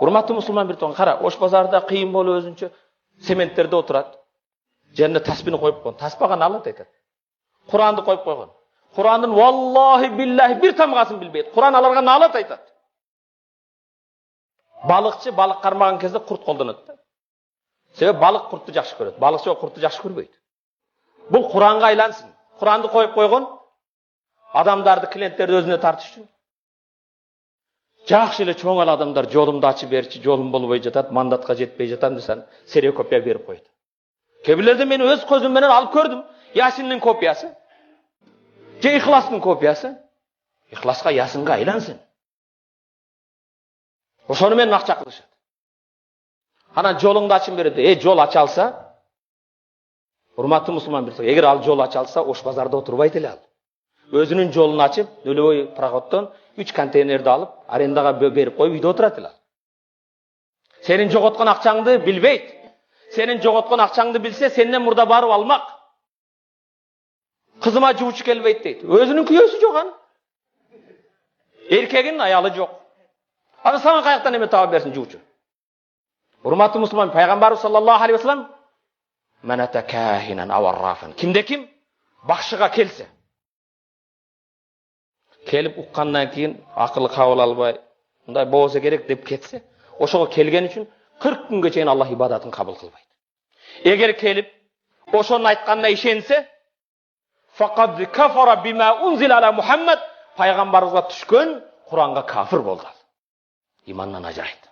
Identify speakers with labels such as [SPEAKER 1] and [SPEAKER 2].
[SPEAKER 1] Урматтуу мусулман бир тоң кара, Ош базарда кыйын болуп өзүнчө сементтерде отурат. Жерине таспини коюп койгон. Таспаган алат айтат. Куранды коюп койгон. Курандын валлахи биллахи бир тамгасын билбейт. Куран аларга налат айтат. Балыкчы балык кармаган кезде курт колдонот. Себеби балык куртту жакшы көрөт. Балыкчы куртту жакшы көрбөйт. Бул Куранга айлансын. Куранды коюп койгон. Адамдарды, клиенттерди өзүнө тартыш үчүн. Жакшы эле чоң адамдар жолумду ачып берчи, жолум болбой жатат, мандатка жетпей жатам десен, серия копия берип коет. Кебилерде мен өз көзүм менен алып көрдүм. Ясиндин копиясы. Же Ихластын копиясы. Ихласка Ясинге айлансын. Ошону менен акча кылышат. Анан жолуңду ачып берет. Жол ача алса, урматтуу мусулман бир, эгер ал жол ача алса, Ош базарда отурбайт эле ал. Өзүнүн жолун ачып, нөлөбөй пароходдон 3 контейнерди алып, арендага берип коюп үйдө отурат эле. Сенин жоготкон акчаңды билбейт. Сенин жоготкон акчаңды билсе, сенден мурда барып алмак. Кызыма жуучу келбейт дейт. Өзүнүн күйөөсү жок аны. Эркегин аялы жок. Аны сага каяктан эме таап берсин жуучу. Урматтуу мусулман, пайгамбарыбыз саллаллаху алейхи ва саллям маната кахинан аваррафан. Кимде ким бакшыга келсе, келип уккандан кийин акылы кабыл албай, мындай болсо керек деп кетсе, ошого келген үчүн 40 күнгө чейин Аллах ибадатын кабыл кылбайт. Эгер келип ошонун айтканына ишенсе, фақад кафара бима унзила ала Мухаммад, пайгамбарыбызга түшкөн Куранга кафир болду. Имандан ажырайт.